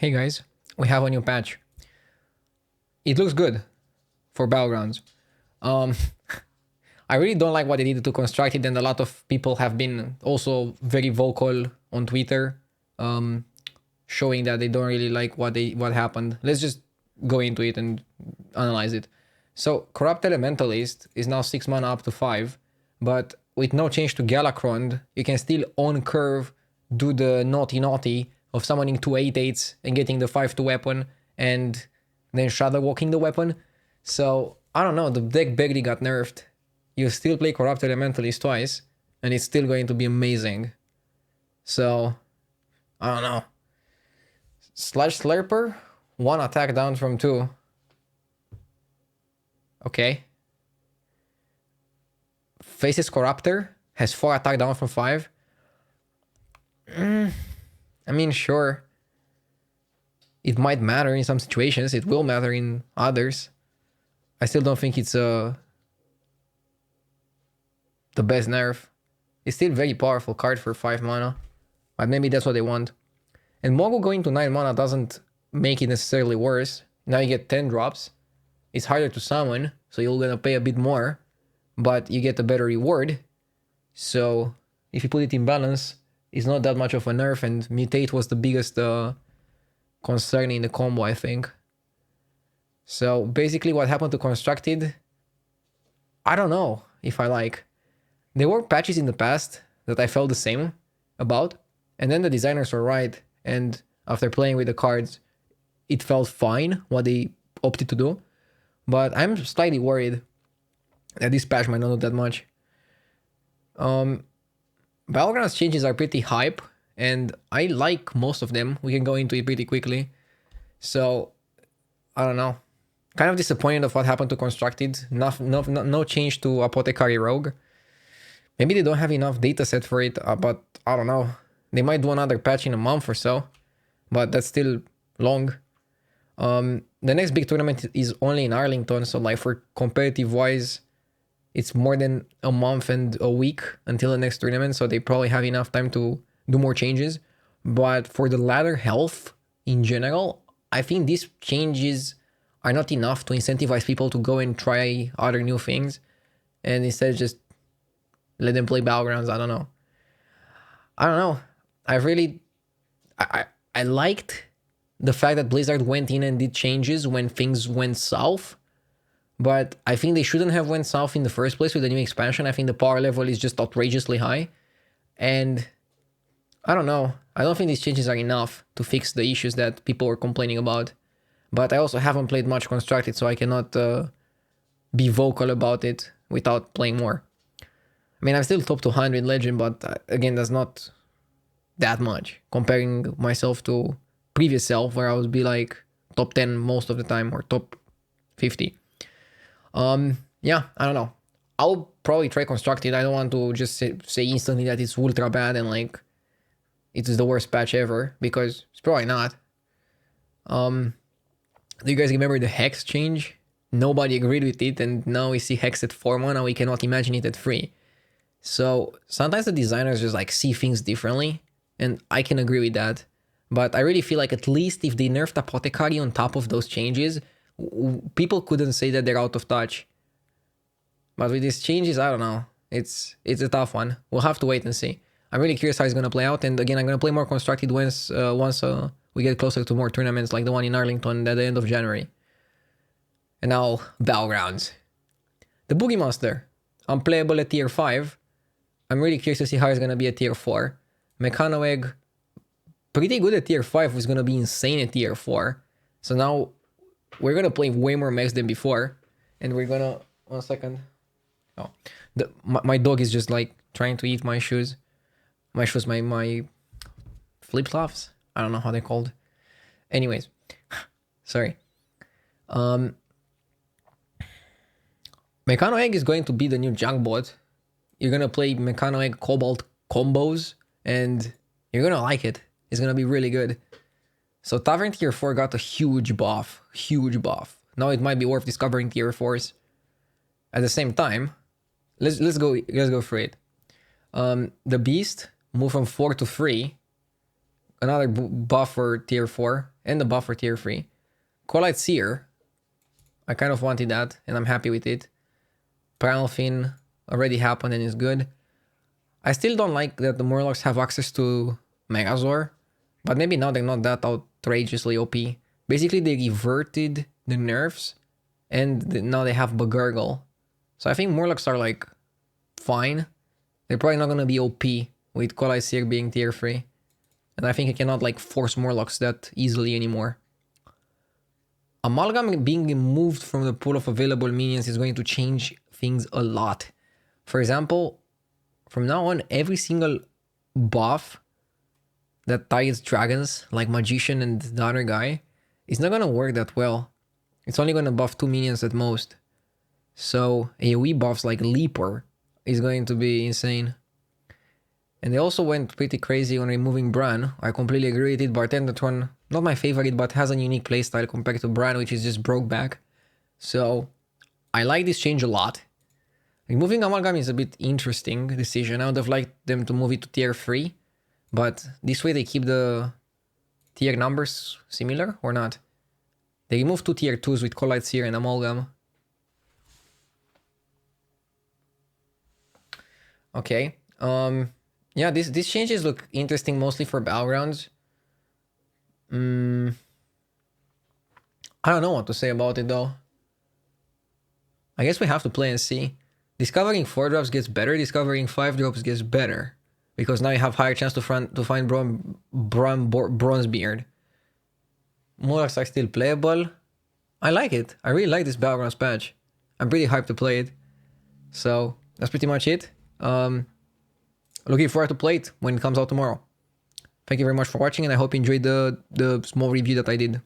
Hey guys, we have a new patch. It looks good for Battlegrounds. Um, I really don't like what they did to Constructed, and a lot of people have been also very vocal on Twitter, um, showing that they don't really like what happened. Let's just go into it and analyze it. So, Corrupt Elementalist is now 6 mana up to 5, but with no change to Galakron, you can still on curve do the naughty of summoning 2 8/8s and getting the 5/2 weapon and then shadow walking the weapon. So, I don't know, the deck barely got nerfed. You still play Corrupt Elementalist twice, and it's still going to be amazing. So, I don't know. Slash Slurper, 1 attack down from 2. Okay. Faces Corruptor, has 4 attack down from 5. I mean, sure. It might matter in some situations. It will matter in others. I still don't think it's the best nerf. It's still a very powerful card for 5 mana. But maybe that's what they want. And Mogul going to 9 mana doesn't make it necessarily worse. Now you get 10 drops. It's harder to summon, so you're gonna pay a bit more. But you get a better reward. So if you put it in balance, it's not that much of a nerf, and Mutate was the biggest concern in the combo, I think. So basically what happened to Constructed, I don't know if I like. There were patches in the past that I felt the same about, and then the designers were right, and after playing with the cards, it felt fine what they opted to do. But I'm slightly worried that this patch might not do that much. Battlegrounds changes are pretty hype, and I like most of them. We can go into it pretty quickly. So, I don't know. Kind of disappointed of what happened to Constructed. No change to Apothecary Rogue. Maybe they don't have enough data set for it, but I don't know. They might do another patch in a month or so, but that's still long. The next big tournament is only in Arlington, so like for competitive wise, it's more than a month and a week until the next tournament, so they probably have enough time to do more changes. But for the ladder health in general, I think these changes are not enough to incentivize people to go and try other new things, and instead just let them play Battlegrounds. I don't know. I liked the fact that Blizzard went in and did changes when things went south, but I think they shouldn't have went south in the first place with the new expansion. I think the power level is just outrageously high, and I don't know. I don't think these changes are enough to fix the issues that people were complaining about. But I also haven't played much Constructed, so I cannot be vocal about it without playing more. I mean, I'm still top 200 Legend, but again, that's not that much comparing myself to previous self, where I would be like top 10 most of the time, or top 50. Yeah, I don't know. I'll probably try Constructed. I don't want to just say instantly that it's ultra bad and like it is the worst patch ever, because it's probably not. Do you guys remember the Hex change? Nobody agreed with it, and now we see Hex at 4 mana. We cannot imagine it at 3. So sometimes the designers just like see things differently, and I can agree with that. But I really feel like at least if they nerfed Apothecary on top of those changes, people couldn't say that they're out of touch. But with these changes, I don't know. It's a tough one. We'll have to wait and see. I'm really curious how it's gonna play out, and again, I'm gonna play more Constructed once we get closer to more tournaments like the one in Arlington at the end of January. And now, Battlegrounds. The Boogie Monster, unplayable at tier 5. I'm really curious to see how it's gonna be at tier 4. Mechano Egg, pretty good at tier 5, was gonna be insane at tier 4. So now, we're gonna play way more mechs than before. And we're gonna... One second. Oh. My dog is just like trying to eat my shoes. My flip-flops? I don't know how they're called. Anyways. Sorry. Mechano Egg is going to be the new junk bot. You're gonna play Mechano Egg Cobalt combos, and you're gonna like it. It's gonna be really good. So Tavern tier 4 got a huge buff. Huge buff. Now it might be worth discovering tier 4s. At the same time, let's go through it. The Beast moved from 4 to 3. Another buff for tier 4. and the buff for tier 3. Collide Seer, I kind of wanted that, and I'm happy with it. Primal Fin already happened and is good. I still don't like that the Murlocs have access to Megazord, but maybe now they're not that outrageously OP. Basically, they reverted the nerfs, and now they have Bagurgle. So I think Murlocs are like fine. They're probably not gonna be OP with Collide Seer being tier 3. And I think you cannot like force Murlocs that easily anymore. Amalgam being removed from the pool of available minions is going to change things a lot. For example, from now on, every single buff that targets dragons, like Magician and the other guy, is not going to work that well. It's only going to buff 2 minions at most. So AoE buffs like Leaper is going to be insane. And they also went pretty crazy on removing Bran. I completely agree with it. Bartender, not my favorite, but has a unique playstyle compared to Bran, which is just broke back. So I like this change a lot. Removing Amalgam is a bit interesting decision. I would have liked them to move it to tier 3. But this way they keep the tier numbers similar or not. They removed 2 tier 2s with Collide Seer and Amalgam. Okay. Yeah, these changes look interesting mostly for Battlegrounds. I don't know what to say about it though. I guess we have to play and see. Discovering 4 drops gets better, discovering 5 drops gets better. Because now you have higher chance to find Bronzebeard. Murlocs are still playable. I like it. I really like this Battlegrounds patch. I'm pretty hyped to play it. So that's pretty much it. Looking forward to play it when it comes out tomorrow. Thank you very much for watching, and I hope you enjoyed the small review that I did.